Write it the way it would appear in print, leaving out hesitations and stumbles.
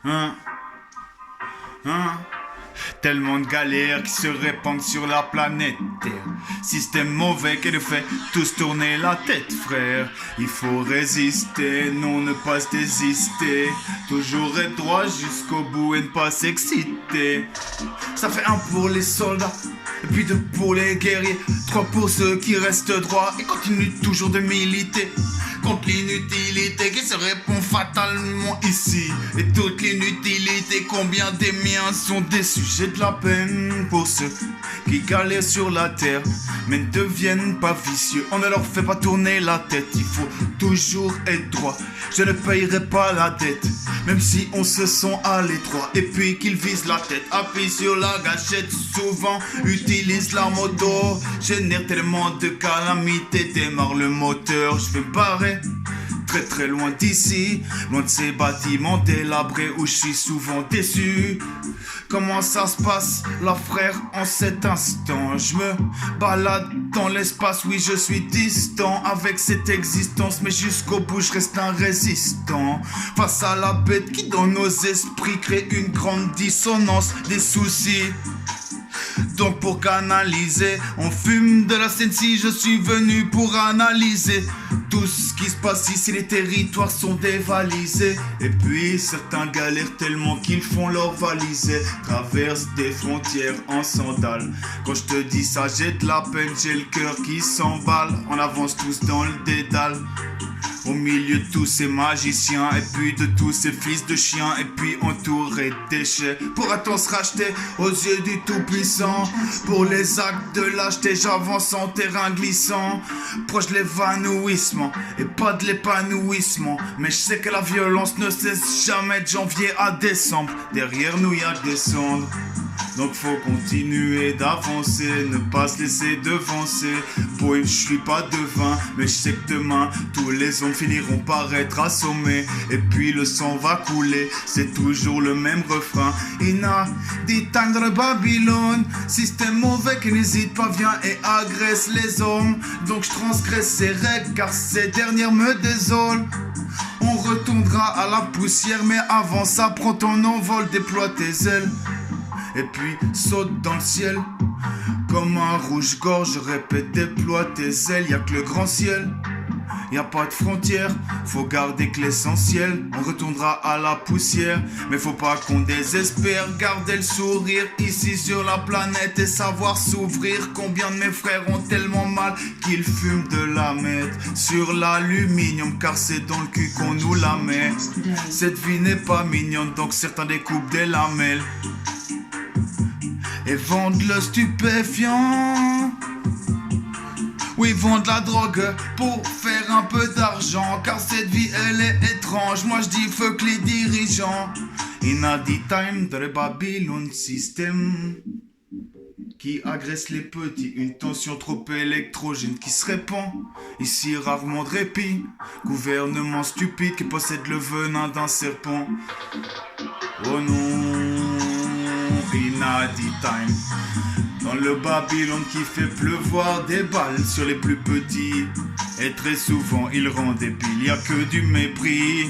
Hein, hein. Tellement de galères qui se répandent sur la planète Terre. Système mauvais qui nous fait tous tourner la tête, frère. Il faut résister, non ne pas se désister. Toujours être droit jusqu'au bout et ne pas s'exciter. Ça fait un pour les soldats, et puis deux pour les guerriers, trois pour ceux qui restent droits et continuent toujours de militer contre l'inutilité qui se répond fatalement ici. Et toute l'inutilité, combien des miens sont déçus. J'ai de la peine pour ceux qui galèrent sur la terre mais ne deviennent pas vicieux. On ne leur fait pas tourner la tête, il faut toujours être droit. Je ne payerai pas la dette, même si on se sent à l'étroit. Et puis qu'ils visent la tête, appuie sur la gâchette, souvent utilise la moto, génère tellement de calamités, démarre le moteur. Je vais me barrer très très loin d'ici, loin de ces bâtiments délabrés où je suis souvent déçu. Comment ça se passe là, frère, en cet instant? Je me balade dans l'espace, oui je suis distant avec cette existence, mais jusqu'au bout je reste un résistant face à la bête qui dans nos esprits crée une grande dissonance, des soucis. Donc pour canaliser, on fume de la Sensi, je suis venu pour analyser tout ce qui se passe ici, les territoires sont dévalisés. Et puis certains galèrent tellement qu'ils font leur valise, traversent des frontières en sandales. Quand je te dis ça, j'ai de la peine, j'ai le cœur qui s'emballe. On avance tous dans le dédale, au milieu de tous ces magiciens, et puis de tous ces fils de chiens, et puis entouré de déchets. Pourra-t-on se racheter aux yeux du Tout-Puissant? Pour les actes de lâcheté, j'avance en terrain glissant, proche de l'évanouissement et pas de l'épanouissement. Mais je sais que la violence ne cesse jamais de janvier à décembre. Derrière nous y a des cendres, donc faut continuer d'avancer, ne pas se laisser devancer. Boy, je suis pas devin, mais je sais que demain tous les hommes finiront par être assommés. Et puis le sang va couler, c'est toujours le même refrain. Ina, dit time dans le Babylone, système mauvais qui n'hésite pas, vient et agresse les hommes. Donc je transgresse ces règles car ces dernières me désolent. On retournera à la poussière, mais avant ça prends ton envol, déploie tes ailes et puis saute dans le ciel. Comme un rouge-gorge, je répète, déploie tes ailes. Y'a que le grand ciel, y'a pas de frontières, faut garder que l'essentiel. On retournera à la poussière, mais faut pas qu'on désespère. Garder le sourire ici sur la planète et savoir s'ouvrir. Combien de mes frères ont tellement mal qu'ils fument de la meth sur l'aluminium, car c'est dans le cul qu'on nous la met. Cette vie n'est pas mignonne, donc certains découpent des lamelles et vendent le stupéfiant. Oui, vendent la drogue pour faire un peu d'argent, car cette vie elle est étrange. Moi je dis fuck les dirigeants. In a the time de le Babylon système qui agresse les petits, une tension trop électrogène qui se répand. Ici rarement de répit, gouvernement stupide qui possède le venin d'un serpent. Oh non, in a the time dans le Babylone qui fait pleuvoir des balles sur les plus petits. Et très souvent ils rendent débile, y'a que du mépris.